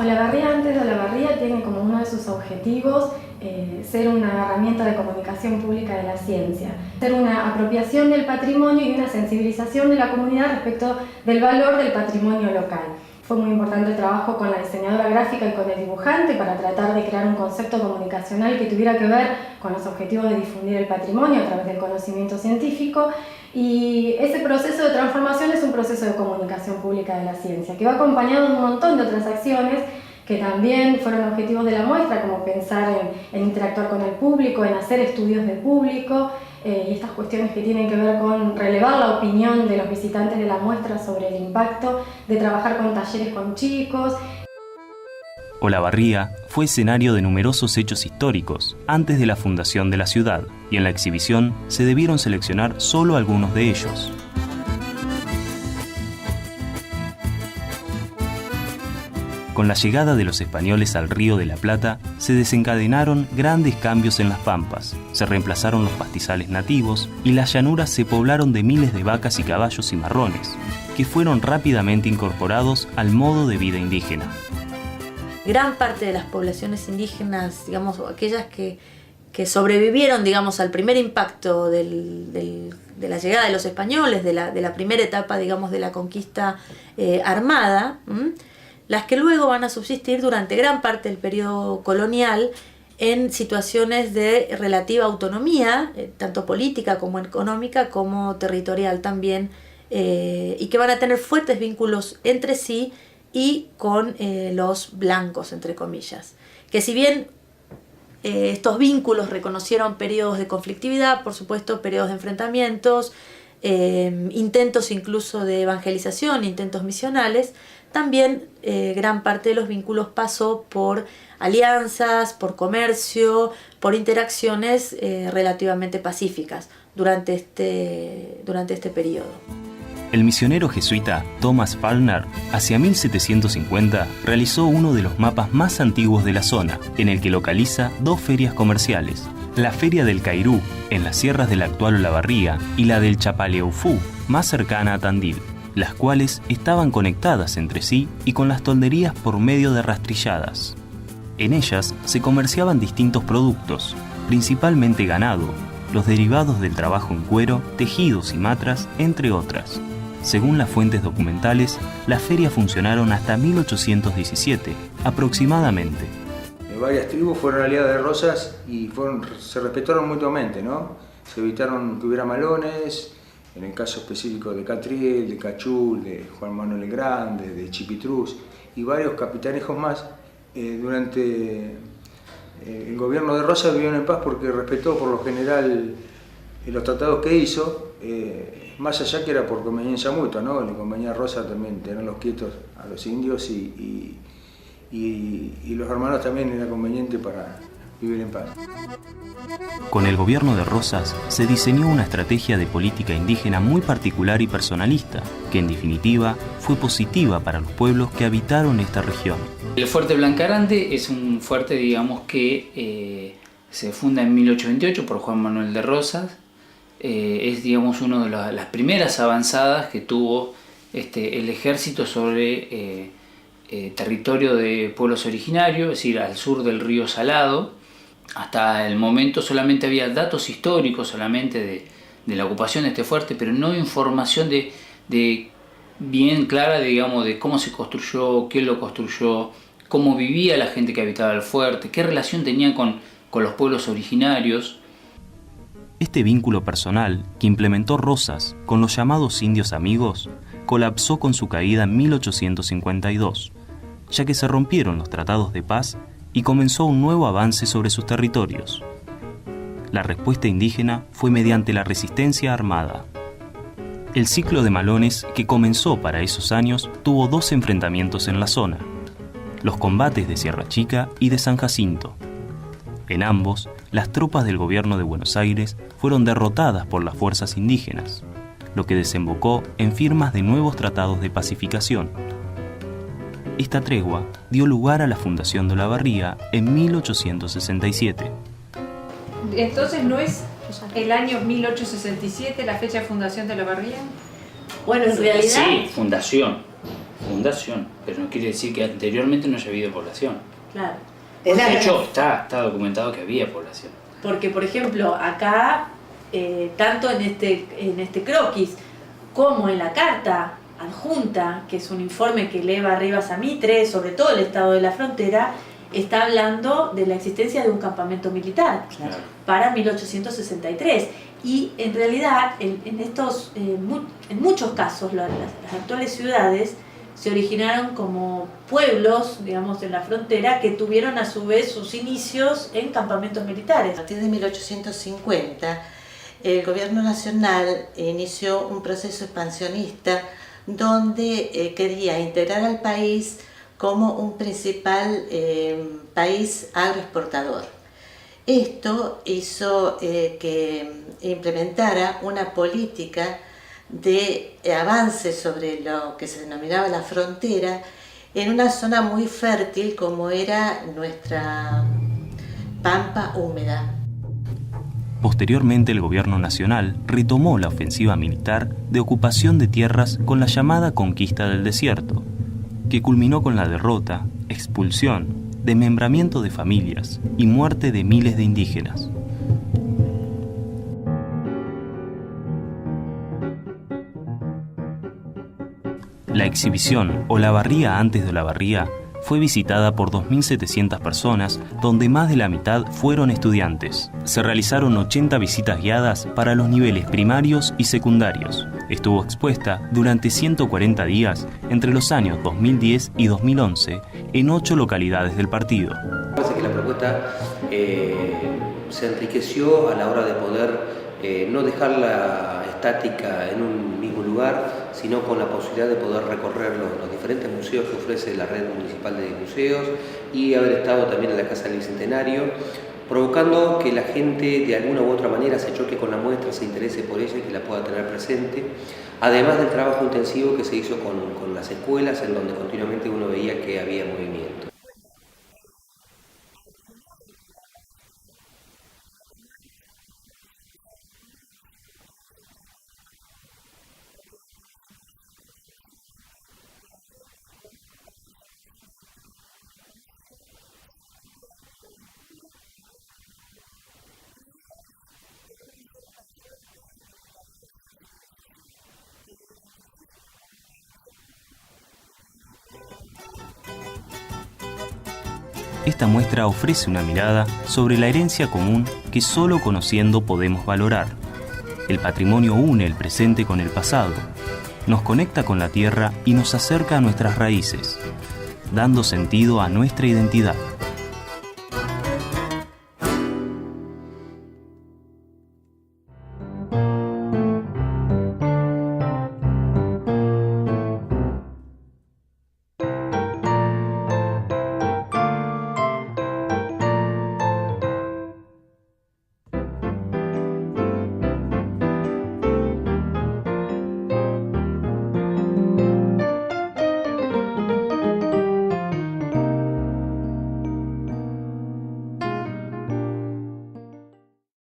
Olavarría, antes de Olavarría, tiene como uno de sus objetivos ser una herramienta de comunicación pública de la ciencia, ser una apropiación del patrimonio y una sensibilización de la comunidad respecto del valor del patrimonio local. Fue muy importante el trabajo con la diseñadora gráfica y con el dibujante para tratar de crear un concepto comunicacional que tuviera que ver con los objetivos de difundir el patrimonio a través del conocimiento científico. Y ese proceso de transformación es un proceso de comunicación pública de la ciencia, que va acompañado de un montón de otras acciones que también fueron objetivos de la muestra, como pensar en interactuar con el público, en hacer estudios de público, y estas cuestiones que tienen que ver con relevar la opinión de los visitantes de la muestra sobre el impacto de trabajar con talleres con chicos. Olavarría fue escenario de numerosos hechos históricos antes de la fundación de la ciudad, y en la exhibición se debieron seleccionar solo algunos de ellos. Con la llegada de los españoles al Río de la Plata, se desencadenaron grandes cambios en las pampas, se reemplazaron los pastizales nativos y las llanuras se poblaron de miles de vacas y caballos cimarrones, que fueron rápidamente incorporados al modo de vida indígena. Gran parte de las poblaciones indígenas, digamos, aquellas que sobrevivieron, digamos, al primer impacto de la llegada de los españoles, de la primera etapa, digamos, de la conquista armada, las que luego van a subsistir durante gran parte del periodo colonial en situaciones de relativa autonomía, tanto política como económica, como territorial también, y que van a tener fuertes vínculos entre sí y con los blancos, entre comillas. Que si bien estos vínculos reconocieron periodos de conflictividad, por supuesto, periodos de enfrentamientos, intentos incluso de evangelización, intentos misionales, también gran parte de los vínculos pasó por alianzas, por comercio, por interacciones relativamente pacíficas durante este periodo. El misionero jesuita Thomas Falkner, hacia 1750, realizó uno de los mapas más antiguos de la zona, en el que localiza dos ferias comerciales: la Feria del Cairú, en las sierras de la actual Olavarría, y la del Chapaleufú, más cercana a Tandil, las cuales estaban conectadas entre sí y con las tolderías por medio de rastrilladas. En ellas se comerciaban distintos productos, principalmente ganado, los derivados del trabajo en cuero, tejidos y matras, entre otras. Según las fuentes documentales, las ferias funcionaron hasta 1817, aproximadamente. Varias tribus fueron aliadas de Rosas y se respetaron mutuamente, ¿no? Se evitaron que hubiera malones, en el caso específico de Catriel, de Cachul, de Juan Manuel el Grande, de Chipitruz y varios capitanejos más. Durante el gobierno de Rosas vivieron en paz porque respetó por lo general los tratados que hizo, más allá que era por conveniencia mutua, ¿no? Le convenía a Rosas también tenerlos quietos a los indios y los hermanos también era conveniente para vivir en paz. Con el gobierno de Rosas se diseñó una estrategia de política indígena muy particular y personalista, que en definitiva fue positiva para los pueblos que habitaron esta región. El Fuerte Blancarande es un fuerte, digamos, que se funda en 1828 por Juan Manuel de Rosas. Es, digamos, una de las primeras avanzadas que tuvo el ejército sobre territorio de pueblos originarios, es decir, al sur del río Salado. Hasta el momento solamente había datos históricos solamente de la ocupación de este fuerte, pero no información de bien clara, digamos, de cómo se construyó, quién lo construyó, cómo vivía la gente que habitaba el fuerte, qué relación tenía con los pueblos originarios. Este vínculo personal que implementó Rosas con los llamados indios amigos colapsó con su caída en 1852, ya que se rompieron los tratados de paz y comenzó un nuevo avance sobre sus territorios. La respuesta indígena fue mediante la resistencia armada. El ciclo de malones que comenzó para esos años tuvo dos enfrentamientos en la zona: los combates de Sierra Chica y de San Jacinto. En ambos, las tropas del gobierno de Buenos Aires fueron derrotadas por las fuerzas indígenas, lo que desembocó en firmas de nuevos tratados de pacificación. Esta tregua dio lugar a la fundación de Olavarría en 1867. Entonces, ¿no es el año 1867 la fecha de fundación de Olavarría? Bueno, en realidad... Sí, fundación. fundación, pero no quiere decir que anteriormente no haya habido población. Claro. De hecho, está documentado que había población. Porque, por ejemplo, acá, tanto en este croquis como en la carta adjunta, que es un informe que eleva Rivas a Mitre sobre todo el estado de la frontera, está hablando de la existencia de un campamento militar para 1863. Y en realidad, en muchos casos, las actuales ciudades se originaron como pueblos, digamos, en la frontera, que tuvieron a su vez sus inicios en campamentos militares. A partir de 1850, el gobierno nacional inició un proceso expansionista donde quería integrar al país como un principal país agroexportador. Esto hizo que implementara una política de avance sobre lo que se denominaba la frontera en una zona muy fértil como era nuestra pampa húmeda. Posteriormente, el gobierno nacional retomó la ofensiva militar de ocupación de tierras con la llamada Conquista del Desierto, que culminó con la derrota, expulsión, desmembramiento de familias y muerte de miles de indígenas. La exhibición Olavarría antes de Olavarría fue visitada por 2.700 personas, donde más de la mitad fueron estudiantes. Se realizaron 80 visitas guiadas para los niveles primarios y secundarios. Estuvo expuesta durante 140 días entre los años 2010 y 2011 en 8 localidades del partido. Parece que la propuesta se enriqueció a la hora de poder no dejarla estática en un mismo lugar, sino con la posibilidad de poder recorrer los diferentes museos que ofrece la red municipal de museos y haber estado también en la Casa del Bicentenario, provocando que la gente de alguna u otra manera se choque con la muestra, se interese por ella y que la pueda tener presente, además del trabajo intensivo que se hizo con las escuelas, en donde continuamente uno veía que había movimiento. Esta muestra ofrece una mirada sobre la herencia común que solo conociendo podemos valorar. El patrimonio une el presente con el pasado, nos conecta con la tierra y nos acerca a nuestras raíces, dando sentido a nuestra identidad.